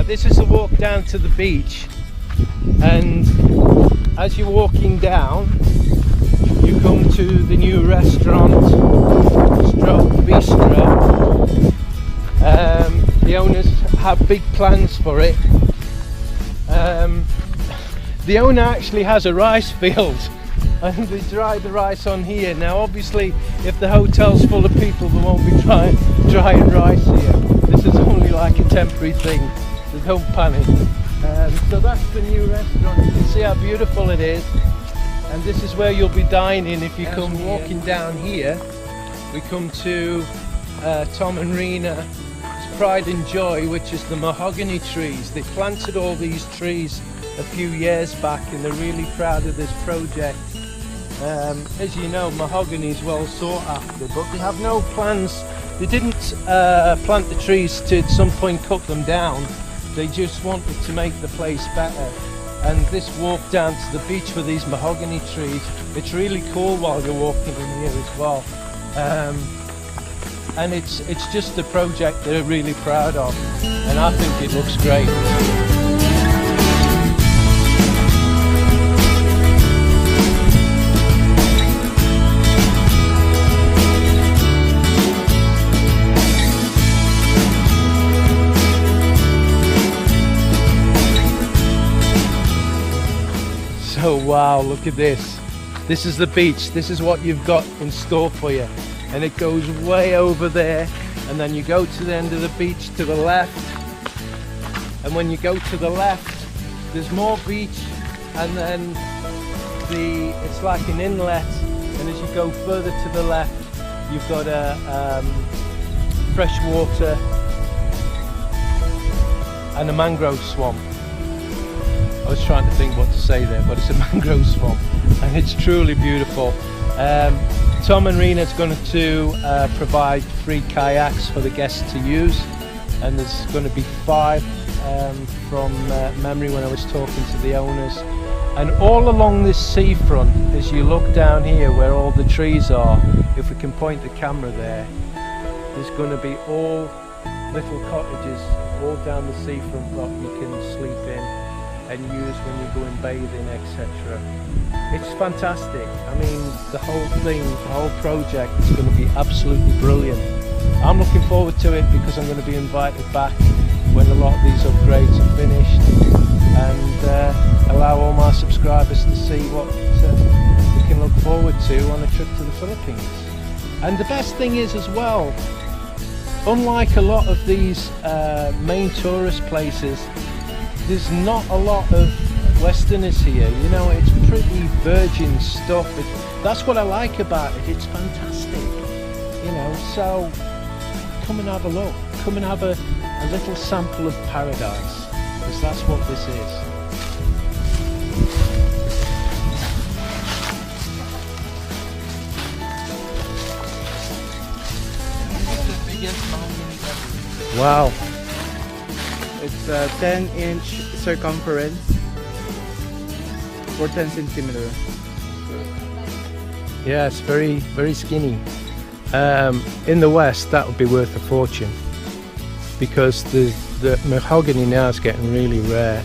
this is the walk down to the beach, and as you're walking down you come to the new restaurant stroke bistro. The owners have big plans for it. The owner actually has a rice field and they dry the rice on here. Now obviously if the hotel's full of people there won't be drying rice here. This is only like a temporary thing, so don't panic. So that's the new restaurant. You can see how beautiful it is, and this is where you'll be dining if you come walking down here. We come to Tom and Rina's pride and joy, which is the mahogany trees. They planted all these trees a few years back and they're really proud of this project. As you know, mahogany is well sought after, but they have no plans. They didn't plant the trees to at some point cut them down. They just wanted to make the place better. And this walk down to the beach with these mahogany trees, it's really cool while you're walking in here as well. And it's just a project they're really proud of, and I think it looks great. So wow, look at this. This is the beach. This is what you've got in store for you. And it goes way over there, and then you go to the end of the beach to the left, and when you go to the left there's more beach, and then it's like an inlet, and as you go further to the left you've got a fresh water and a mangrove swamp. I was trying to think what to say there, but it's a mangrove swamp and it's truly beautiful. Tom and Rina's going to provide free kayaks for the guests to use, and there's going to be 5 from memory when I was talking to the owners. And all along this seafront, as you look down here where all the trees are, if we can point the camera there, there's going to be all little cottages all down the seafront that you can sleep in and use when you're going bathing, etc. It's fantastic. I mean, the whole thing, the whole project is going to be absolutely brilliant. I'm looking forward to it because I'm going to be invited back when a lot of these upgrades are finished, and allow all my subscribers to see what we can look forward to on a trip to the Philippines. And the best thing is as well, unlike a lot of these main tourist places, there's not a lot of Westerners here. You know, it's pretty virgin stuff. That's what I like about it. It's fantastic, you know. So come and have a look. Come and have a little sample of paradise, because that's what this is. Wow. It's a 10-inch circumference for 10 centimeter. Yeah, it's very, very skinny. In the West, that would be worth a fortune, because the mahogany now is getting really rare,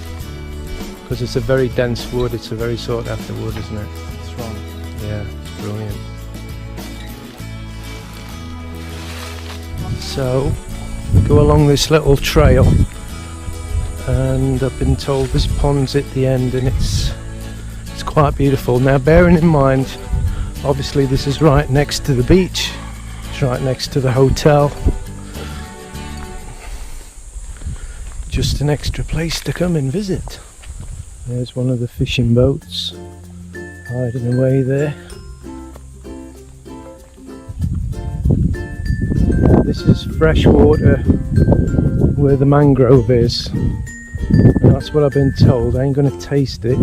because it's a very dense wood. It's a very sought after wood, isn't it? Strong. Yeah, it's brilliant. So we go along this little trail, and I've been told there's ponds at the end, and it's quite beautiful. Now, bearing in mind, obviously this is right next to the beach, it's right next to the hotel, just an extra place to come and visit. There's one of the fishing boats hiding away there. Now, this is fresh water where the mangrove is. And that's what I've been told. I ain't going to taste it.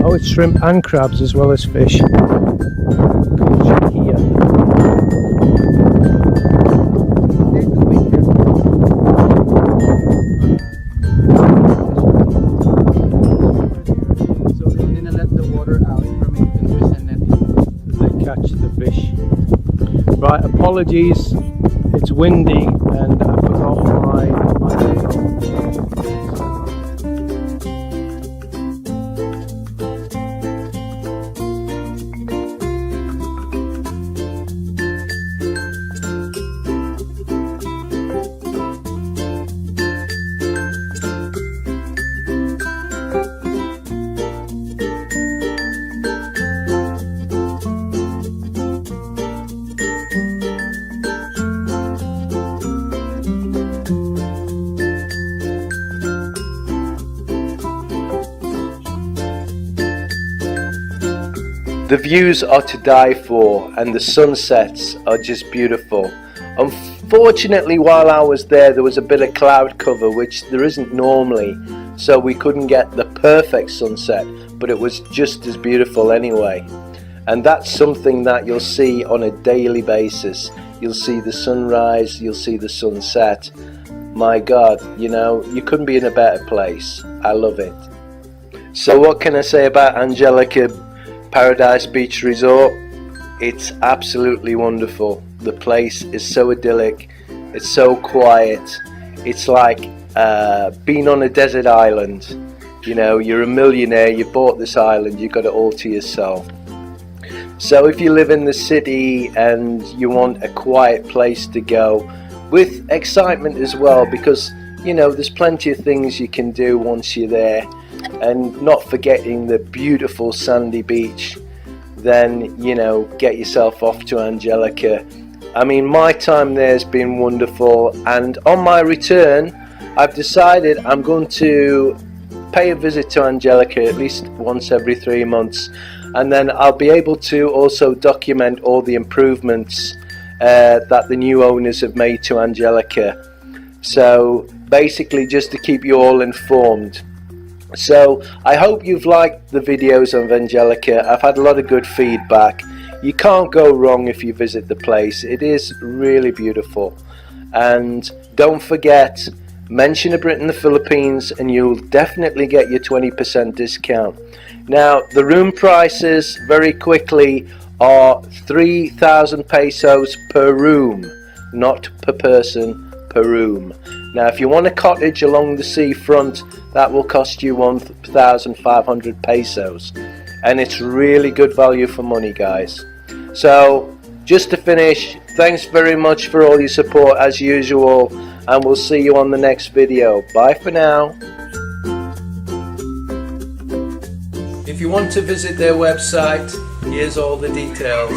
Oh, it's shrimp and crabs as well as fish. Right, apologies, it's windy and I forgot my microphone. The views are to die for and the sunsets are just beautiful. Unfortunately, while I was there was a bit of cloud cover, which there isn't normally, so we couldn't get the perfect sunset, but it was just as beautiful anyway. And that's something that you'll see on a daily basis. You'll see the sunrise, you'll see the sunset. My God, you know, you couldn't be in a better place. I love it. So what can I say about Angelica Paradise Beach Resort? It's absolutely wonderful. The place is so idyllic, it's so quiet. It's like being on a desert island. You know, you're a millionaire, you bought this island, you've got it all to yourself. So if you live in the city and you want a quiet place to go with excitement as well, because you know there's plenty of things you can do once you're there, and not forgetting the beautiful sandy beach, then you know, get yourself off to Angelica. I mean, my time there has been wonderful, and on my return I've decided I'm going to pay a visit to Angelica at least once every 3 months, and then I'll be able to also document all the improvements that the new owners have made to Angelica. So basically just to keep you all informed. So I hope you've liked the videos of Angelica. I've had a lot of good feedback. You can't go wrong if you visit the place. It is really beautiful. And don't forget, mention a Brit in the Philippines and you'll definitely get your 20% discount. Now the room prices very quickly are 3,000 pesos per room, not per person, per room. Now if you want a cottage along the seafront, that will cost you 1,500 pesos, and it's really good value for money, guys. So just to finish, thanks very much for all your support as usual, and we'll see you on the next video. Bye for now. If you want to visit their website, here's all the details.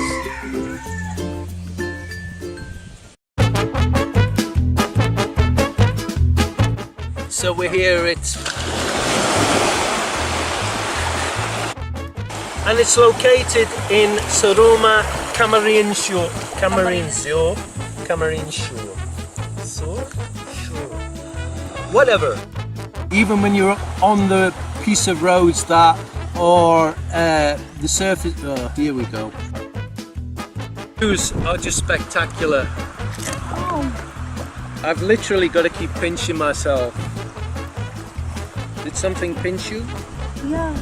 So we're here and it's located in Saruma, Camarinescio. Whatever. Even when you're on the piece of roads that or the surface, oh, here we go. Views are just spectacular. I've literally got to keep pinching myself. Did something pinch you? Yeah.